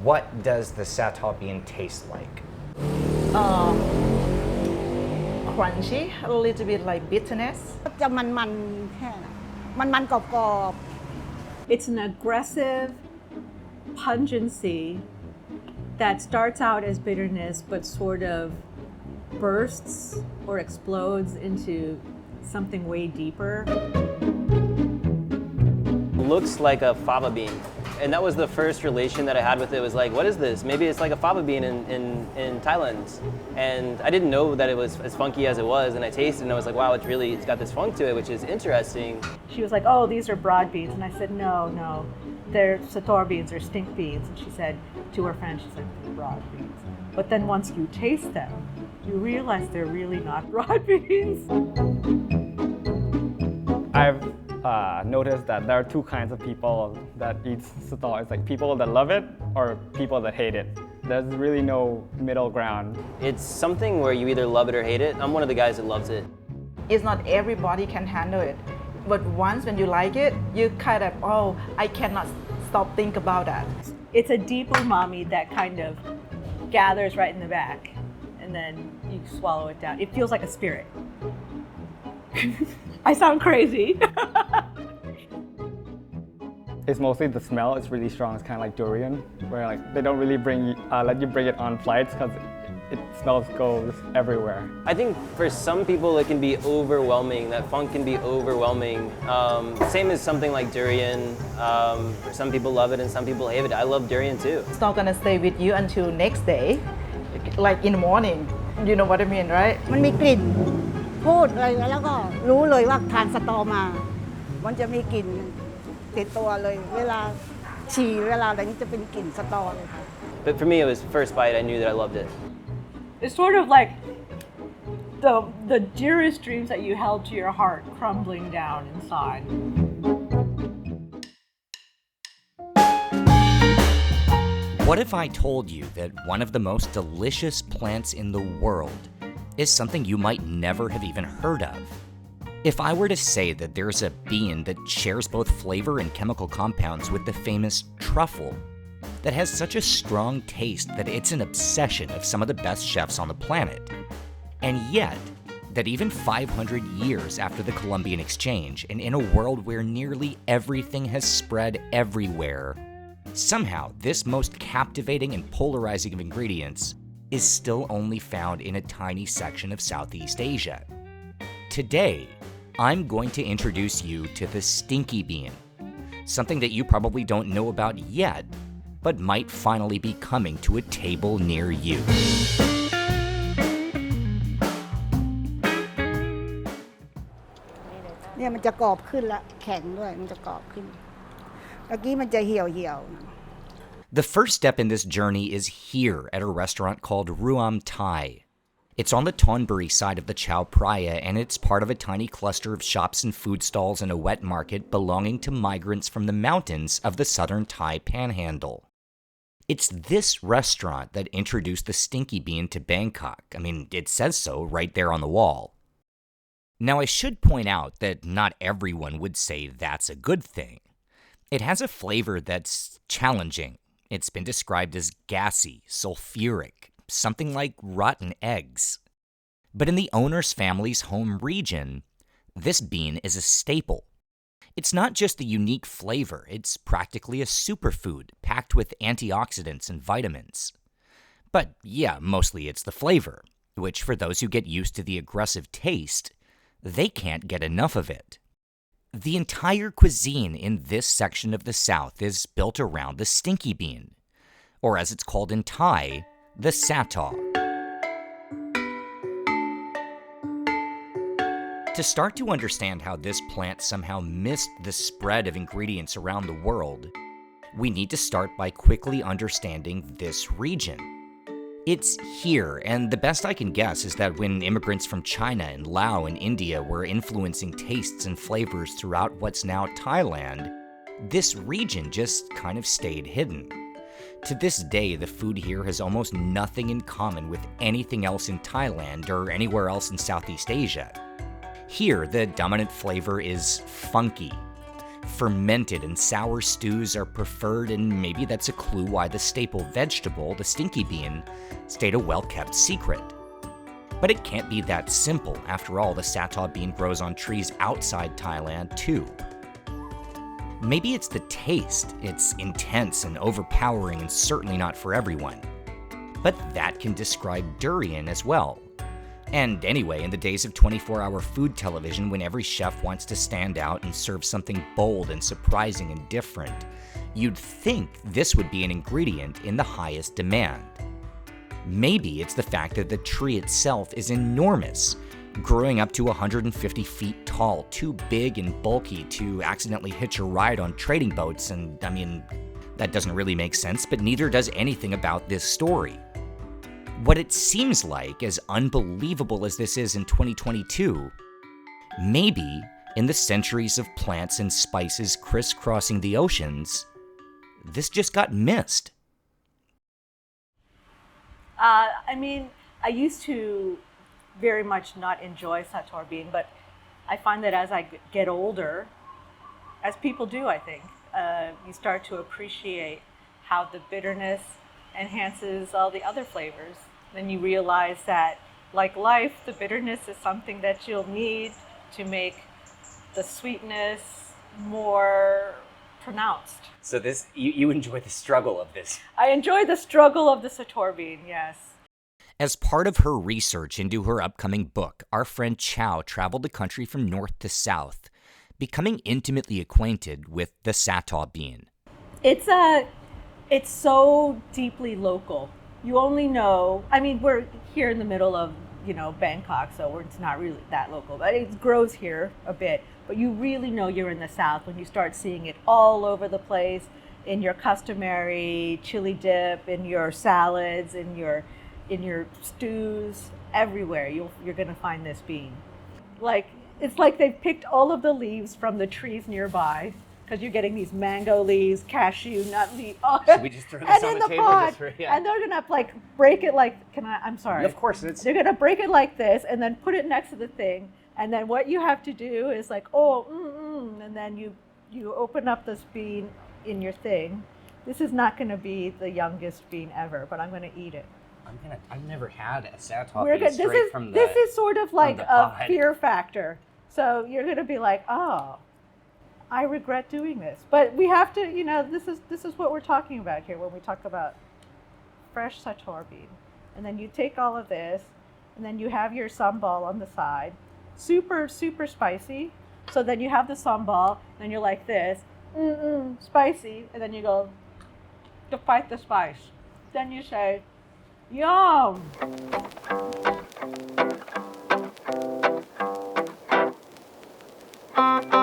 What does the Sataw bean taste like? Um, Crunchy, a little bit like bitterness. จะมันๆแค่นั้นมันๆกรอบ It's an aggressive pungency that starts out as bitterness but sort of bursts or explodes into something way deeper. Looks like a fava bean. And that was the first relation that I had with it, was like, what is this? Maybe it's like a fava bean in Thailand. And I didn't know that it was as funky as it was, and I tasted it and I was like, wow, it's got this funk to it, which is interesting. She was like, oh, these are broad beans. And I said, no, they're Sataw beans or stink beans. And she said to her friend, she said, broad beans. But then once you taste them, you realize they're really not broad beans. I've noticed that there are two kinds of people that eat Sataw. It's like people that love it or people that hate it. There's really no middle ground. It's something where you either love it or hate it. I'm one of the guys that loves it. It's not everybody can handle it. But once when you like it, you kind of, oh, I cannot stop think about that. It's a deep umami that kind of gathers right in the back, and then you swallow it down. It feels like a spirit. I sound crazy. It's mostly the smell. It's really strong. It's kind of like durian, where like they don't really let you bring it on flights because it smells goes everywhere. I think for some people it can be overwhelming. That funk can be overwhelming. Same as something like durian. Some people love it and some people hate it. I love durian too. It's not gonna stay with you until next day, like in the morning. You know what I mean, right? ๆมันมีกลิ่นพูดอะไรแล้วก็รู้เลยว่าทานสตอมา มันจะมีกลิ่นติดตัวเลยเวลาฉี่เวลาอะไรนี่จะเป็นกลิ่นสตอเลยค่ะ But for me, it was first bite, I knew that I loved it. It's sort of like the dearest dreams that you held to your heart crumbling down inside. What if I told you that one of the most delicious plants in the world is something you might never have even heard of? If I were to say that there's a bean that shares both flavor and chemical compounds with the famous truffle, that has such a strong taste that it's an obsession of some of the best chefs on the planet, and yet that even 500 years after the Columbian Exchange, and in a world where nearly everything has spread everywhere, somehow this most captivating and polarizing of ingredients is still only found in a tiny section of Southeast Asia. Today, I'm going to introduce you to the stinky bean, something that you probably don't know about yet, but might finally be coming to a table near you. เนี่ยมันจะกรอบขึ้นละแข็งด้วยมันจะกรอบขึ้นเมื่อกี้มันจะเหี่ยวๆ The first step in this journey is here at a restaurant called Ruam Thai. It's on the Thonburi side of the Chao Phraya, and it's part of a tiny cluster of shops and food stalls and a wet market belonging to migrants from the mountains of the southern Thai panhandle. It's this restaurant that introduced the stinky bean to Bangkok. I mean, it says so right there on the wall. Now, I should point out that not everyone would say that's a good thing. It has a flavor that's challenging. It's been described as gassy, sulfuric, something like rotten eggs. But in the owner's family's home region, this bean is a staple. It's not just the unique flavor, it's practically a superfood packed with antioxidants and vitamins. But yeah, mostly it's the flavor, which for those who get used to the aggressive taste, they can't get enough of it. The entire cuisine in this section of the South is built around the stinky bean, or as it's called in Thai, the Sataw. To start to understand how this plant somehow missed the spread of ingredients around the world, we need to start by quickly understanding this region. It's here, and the best I can guess is that when immigrants from China and Laos and India were influencing tastes and flavors throughout what's now Thailand, this region just kind of stayed hidden. To this day, the food here has almost nothing in common with anything else in Thailand or anywhere else in Southeast Asia. Here, the dominant flavor is funky. Fermented and sour stews are preferred, and maybe that's a clue why the staple vegetable, the stinky bean, stayed a well-kept secret. But it can't be that simple. After all, the Sataw bean grows on trees outside Thailand, too. Maybe it's the taste. It's intense and overpowering and certainly not for everyone. But that can describe durian as well. And anyway, in the days of 24-hour food television, when every chef wants to stand out and serve something bold and surprising and different, you'd think this would be an ingredient in the highest demand. Maybe it's the fact that the tree itself is enormous, growing up to 150 feet tall, too big and bulky to accidentally hitch a ride on trading boats, and I mean, that doesn't really make sense, but neither does anything about this story. What it seems like, as unbelievable as this is in 2022, maybe in the centuries of plants and spices crisscrossing the oceans, this just got missed. I mean, I used to very much not enjoy Sataw bean, but I find that as I get older, as people do, I think, you start to appreciate how the bitterness enhances all the other flavors. Then you realize that, like life, the bitterness is something that you'll need to make the sweetness more pronounced. So you enjoy the struggle of this. I enjoy the struggle of the Sataw bean, yes. As part of her research into her upcoming book, our friend Chow traveled the country from north to south, becoming intimately acquainted with the Sataw bean. It's so deeply local. You only know, I mean, we're here in the middle of, Bangkok, so it's not really that local, but it grows here a bit. But you really know you're in the South when you start seeing it all over the place, in your customary chili dip, in your salads, in your stews, everywhere. You're gonna find this bean. It's like they've picked all of the leaves from the trees nearby, because you're getting these mango leaves, cashew nut leaves. Oh, Should we just throw this on the table? Pot, Yeah. and they're gonna break it like. I'm sorry. Of course, They're gonna break it like this, and then put it next to the thing, and then what you have to do is and then you open up this bean in your thing. This is not gonna be the youngest bean ever, but I'm gonna eat it. I've never had a Sataw bean straight from the. This is sort of like a pod. fear factor. So you're gonna be like, oh, I regret doing this. But we have to, this is what we're talking about here when we talk about fresh Sataw bean. And then you take all of this, and then you have your sambal on the side. Super, super spicy. So then you have the sambal, then you're like this, spicy, and then you go to fight the spice. Then you say, yum.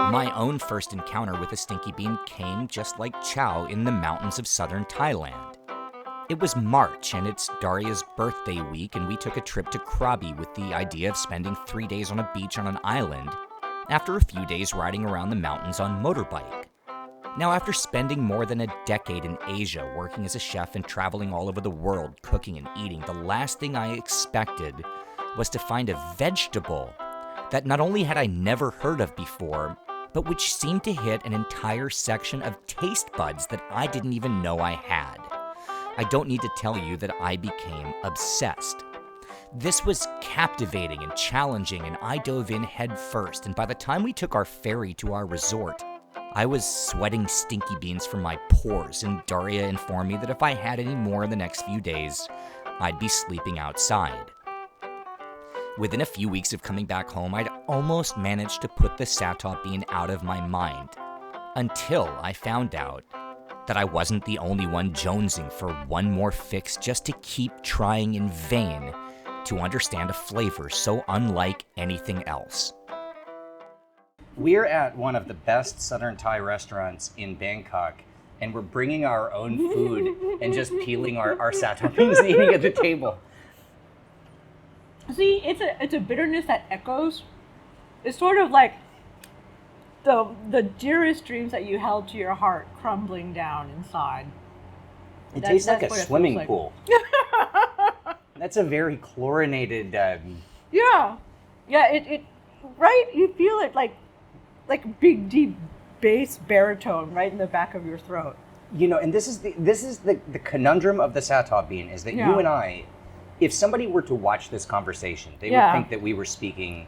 My own first encounter with a stinky bean came, just like Chow, in the mountains of southern Thailand. It was March, and it's Daria's birthday week, and we took a trip to Krabi with the idea of spending 3 days on a beach on an island, after a few days riding around the mountains on motorbike. Now, after spending more than a decade in Asia, working as a chef and traveling all over the world, cooking and eating, the last thing I expected was to find a vegetable that not only had I never heard of before, but which seemed to hit an entire section of taste buds that I didn't even know I had. I don't need to tell you that I became obsessed. This was captivating and challenging, and I dove in head first, and by the time we took our ferry to our resort, I was sweating stinky beans from my pores, and Daria informed me that if I had any more in the next few days, I'd be sleeping outside. Within a few weeks of coming back home, I'd almost managed to put the Sataw bean out of my mind, until I found out that I wasn't the only one jonesing for one more fix just to keep trying in vain to understand a flavor so unlike anything else. We're at one of the best Southern Thai restaurants in Bangkok, and we're bringing our own food and just peeling our Sataw beans and eating at the table. See, it's a bitterness that echoes. It's sort of like the dearest dreams that you held to your heart crumbling down inside. It tastes like a what it swimming feels like. pool. That's a very chlorinated. Yeah, it right. You feel it like big deep bass baritone right in the back of your throat. You know, and this is the conundrum of the Sataw bean is that Yeah. you and I, if somebody were to watch this conversation, they Yeah. would think that we were speaking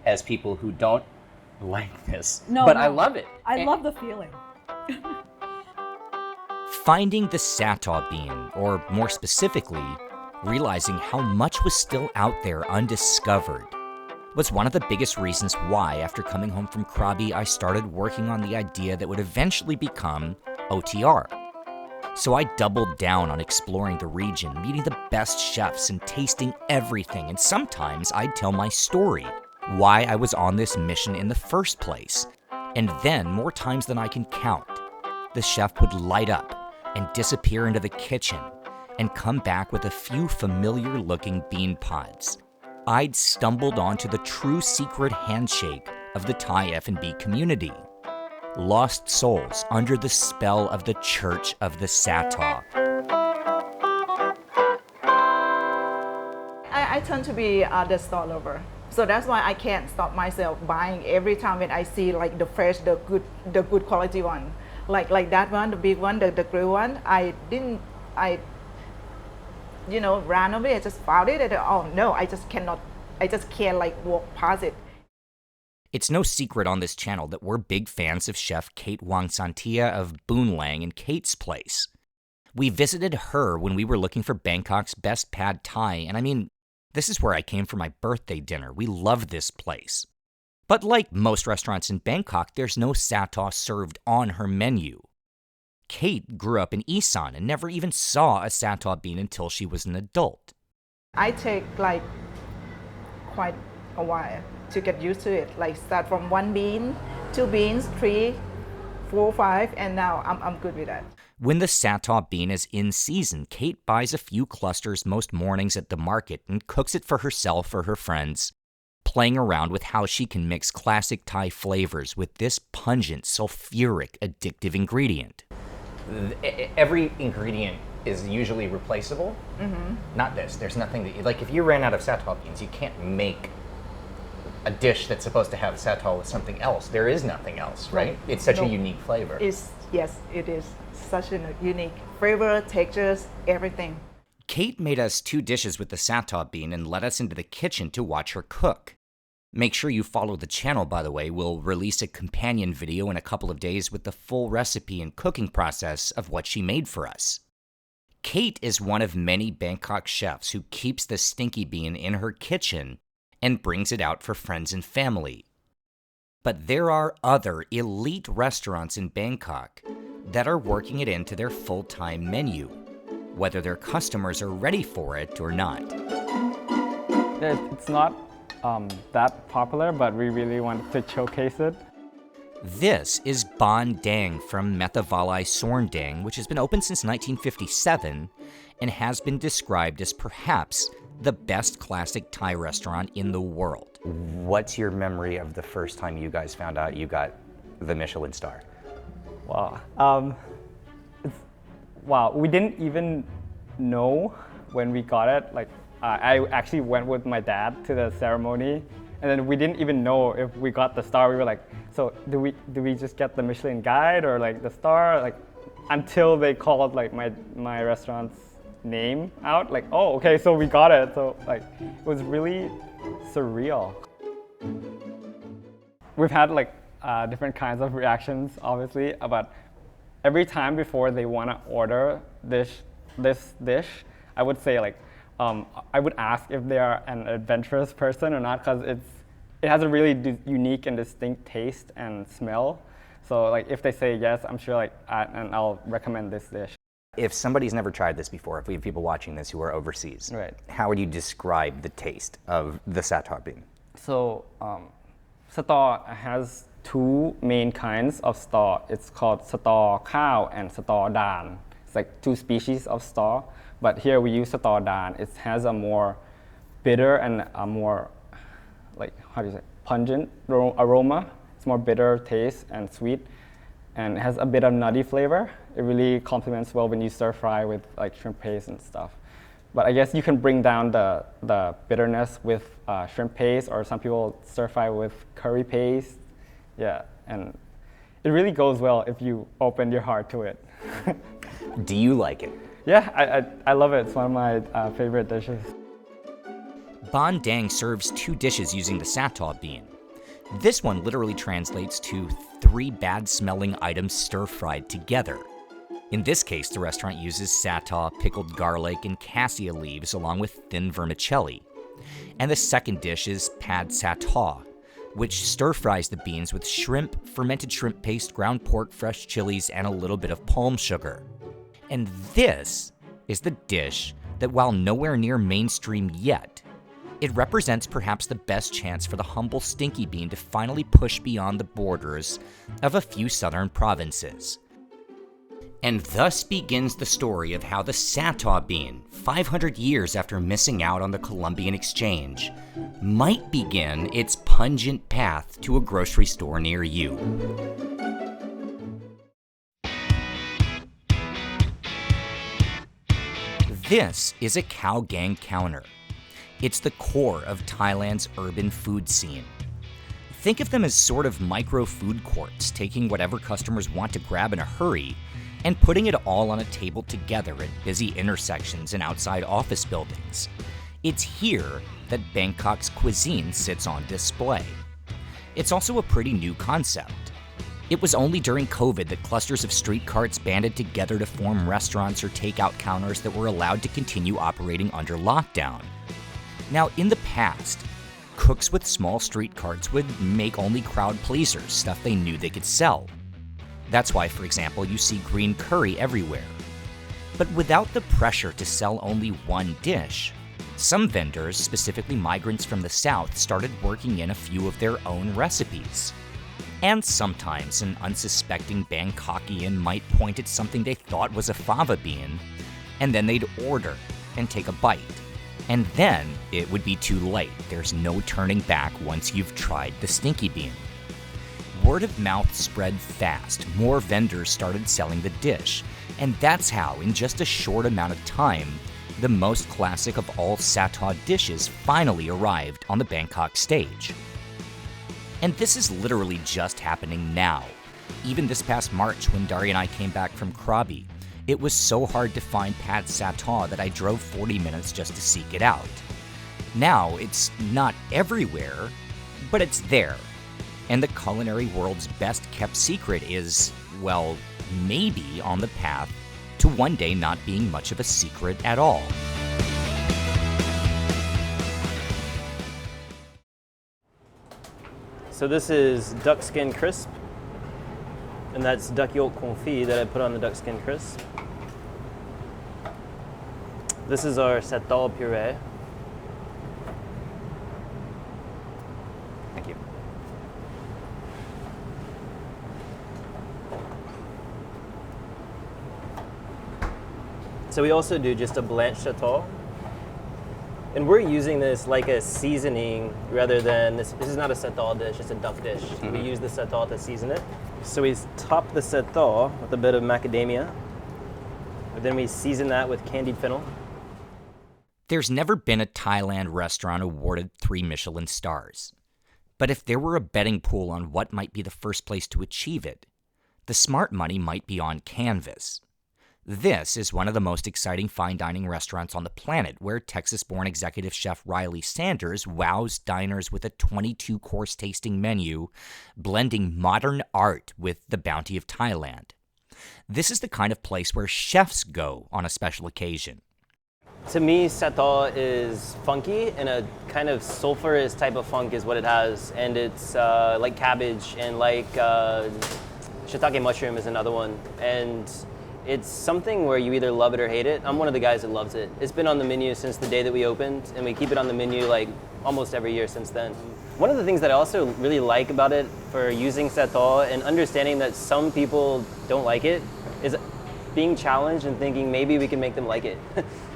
as people who don't like this. No, but no. I love it. I love the feeling. Finding the Sataw bean, or more specifically, realizing how much was still out there undiscovered, was one of the biggest reasons why, after coming home from Krabi, I started working on the idea that would eventually become OTR. So I doubled down on exploring the region, meeting the best chefs and tasting everything, and sometimes I'd tell my story, why I was on this mission in the first place. And then, more times than I can count, the chef would light up and disappear into the kitchen and come back with a few familiar-looking bean pods. I'd stumbled onto the true secret handshake of the Thai F&B community. Lost souls under the spell of the Church of the Sataw. I tend to be the store lover. So that's why I can't stop myself buying every time when I see like the fresh, the good quality one. Like that one, the big one, the grilled one. I ran away. I just found it and oh no, I just can't like walk past it. It's no secret on this channel that we're big fans of Chef Kate Wang Santia of Boon Lang and Kate's Place. We visited her when we were looking for Bangkok's best pad Thai, and I mean, this is where I came for my birthday dinner. We love this place. But like most restaurants in Bangkok, there's no Sataw served on her menu. Kate grew up in Isan and never even saw a Sataw bean until she was an adult. I take like quite a while to get used to it. Like start from 1 bean, 2 beans, 3, 4, 5, and now I'm good with that. When the Sataw bean is in season, Kate buys a few clusters most mornings at the market and cooks it for herself or her friends, playing around with how she can mix classic Thai flavors with this pungent, sulfuric, addictive ingredient. Every ingredient is usually replaceable. Not this. There's nothing that like if you ran out of Sataw beans, you can't make a dish that's supposed to have Sataw with something else. There is nothing else, right? It's such a unique flavor. Yes, it is such a unique flavor, textures, everything. Kate made us 2 dishes with the Sataw bean and let us into the kitchen to watch her cook. Make sure you follow the channel, by the way. We'll release a companion video in a couple of days with the full recipe and cooking process of what she made for us. Kate is one of many Bangkok chefs who keeps the Stinky Bean in her kitchen and brings it out for friends and family. But there are other elite restaurants in Bangkok that are working it into their full-time menu, whether their customers are ready for it or not. It's not that popular, but we really wanted to showcase it. This is Ban Dang from Methavalai Sorndang, which has been open since 1957 and has been described as perhaps the best classic Thai restaurant in the world. What's your memory of the first time you guys found out you got the Michelin star? Wow. Wow, we didn't even know when we got it. Like, I actually went with my dad to the ceremony, and then we didn't even know if we got the star. We were like, so do we just get the Michelin guide or like the star? Like, until they called like my restaurant's name out, like, oh, okay, so we got it. So like, it was really surreal. We've had like different kinds of reactions, obviously, but every time before they want to order this dish, I would say like, I would ask if they are an adventurous person or not, because it has a really unique and distinct taste and smell. So like if they say yes, I'm sure like and I'll recommend this dish. If somebody's never tried this before, if we have people watching this who are overseas, Right. how would you describe the taste of the Sataw bean? So Sataw has 2 main kinds of star. It's called Sataw Khao and Sataw Dan. It's like 2 species of star, but here we use Sataw Dan. It has a more bitter and a more, like, how do you say, pungent aroma. It's more bitter taste and sweet, and it has a bit of nutty flavor. It really complements well when you stir fry with like shrimp paste and stuff. But I guess you can bring down the bitterness with shrimp paste, or some people stir fry with curry paste. Yeah, and it really goes well if you open your heart to it. Do you like it? Yeah, I love it. It's one of my favorite dishes. Ban Dang serves 2 dishes using the Sataw bean. This one literally translates to 3 bad-smelling items stir-fried together. In this case, the restaurant uses sataw, pickled garlic, and cassia leaves along with thin vermicelli. And the second dish is pad sataw, which stir-fries the beans with shrimp, fermented shrimp paste, ground pork, fresh chilies, and a little bit of palm sugar. And this is the dish that, while nowhere near mainstream yet, it represents perhaps the best chance for the humble Stinky Bean to finally push beyond the borders of a few southern provinces. And thus begins the story of how the Sataw bean, 500 years after missing out on the Columbian Exchange, might begin its pungent path to a grocery store near you. This is a cow gang counter. It's the core of Thailand's urban food scene. Think of them as sort of micro food courts, taking whatever customers want to grab in a hurry and putting it all on a table together at busy intersections and outside office buildings. It's here that Bangkok's cuisine sits on display. It's also a pretty new concept. It was only during COVID that clusters of street carts banded together to form restaurants or takeout counters that were allowed to continue operating under lockdown. Now, in the past, cooks with small street carts would make only crowd pleasers, stuff they knew they could sell. That's why, for example, you see green curry everywhere. But without the pressure to sell only one dish, some vendors, specifically migrants from the south, started working in a few of their own recipes. And sometimes an unsuspecting Bangkokian might point at something they thought was a fava bean, and then they'd order and take a bite. And then it would be too late. There's no turning back once you've tried the Stinky Bean. Word of mouth spread fast. More vendors started selling the dish. And that's how, in just a short amount of time, the most classic of all Sataw dishes finally arrived on the Bangkok stage. And this is literally just happening now. Even this past March, when Daria and I came back from Krabi, it was so hard to find pad sataw that I drove 40 minutes just to seek it out. Now, it's not everywhere, but it's there. And the culinary world's best-kept secret is, well, maybe on the path to one day not being much of a secret at all. So this is duck skin crisp, and that's duck yolk confit that I put on the duck skin crisp. This is our Sataw puree. Thank you. So we also do just a blanched Sataw. And we're using this like a seasoning rather than, this is not a Sataw dish, it's a duck dish. Mm-hmm. We use the Sataw to season it. So we top the Sataw with a bit of macadamia, but then we season that with candied fennel. There's never been a Thailand restaurant awarded 3 Michelin stars. But if there were a betting pool on what might be the first place to achieve it, the smart money might be on Canvas. This is one of the most exciting fine dining restaurants on the planet, where Texas-born executive chef Riley Sanders wows diners with a 22-course tasting menu, blending modern art with the bounty of Thailand. This is the kind of place where chefs go on a special occasion. To me, Sataw is funky, and a kind of sulfurous type of funk is what it has. And it's like cabbage, and like shiitake mushroom is another one. And it's something where you either love it or hate it. I'm one of the guys that loves it. It's been on the menu since the day that we opened, and we keep it on the menu like almost every year since then. One of the things that I also really like about it for using Sataw and understanding that some people don't like it is being challenged and thinking maybe we can make them like it.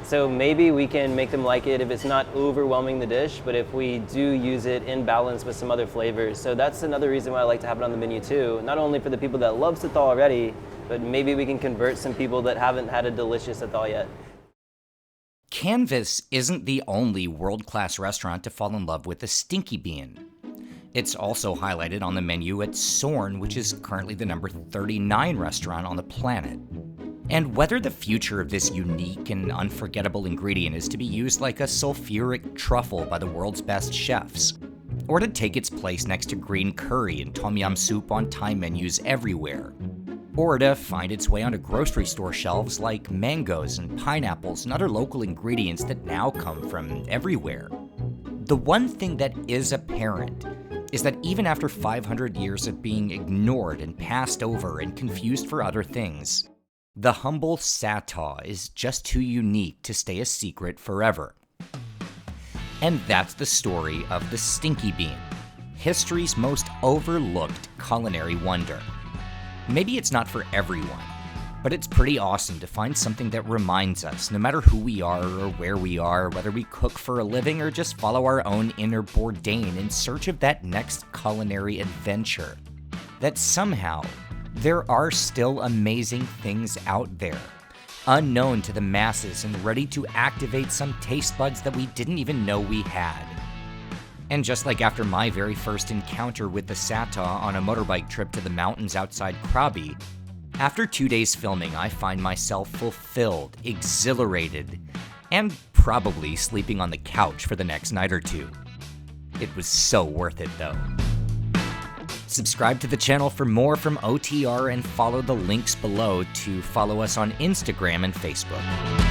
So maybe we can make them like it if it's not overwhelming the dish, but if we do use it in balance with some other flavors. So that's another reason why I like to have it on the menu too. Not only for the people that love Sataw already, but maybe we can convert some people that haven't had a delicious Sataw yet. Canvas isn't the only world-class restaurant to fall in love with the Stinky Bean. It's also highlighted on the menu at Sorn, which is currently the number 39 restaurant on the planet. And whether the future of this unique and unforgettable ingredient is to be used like a sulfuric truffle by the world's best chefs, or to take its place next to green curry and tom yum soup on Thai menus everywhere, or to find its way onto grocery store shelves like mangoes and pineapples and other local ingredients that now come from everywhere. The one thing that is apparent is that even after 500 years of being ignored and passed over and confused for other things, the humble Sataw is just too unique to stay a secret forever. And that's the story of the Stinky Bean, history's most overlooked culinary wonder. Maybe it's not for everyone, but it's pretty awesome to find something that reminds us, no matter who we are or where we are, whether we cook for a living or just follow our own inner Bourdain in search of that next culinary adventure, that somehow there are still amazing things out there, unknown to the masses and ready to activate some taste buds that we didn't even know we had. And just like after my very first encounter with the Sataw on a motorbike trip to the mountains outside Krabi, after 2 days filming, I find myself fulfilled, exhilarated, and probably sleeping on the couch for the next night or two. It was so worth it though. Subscribe to the channel for more from OTR and follow the links below to follow us on Instagram and Facebook.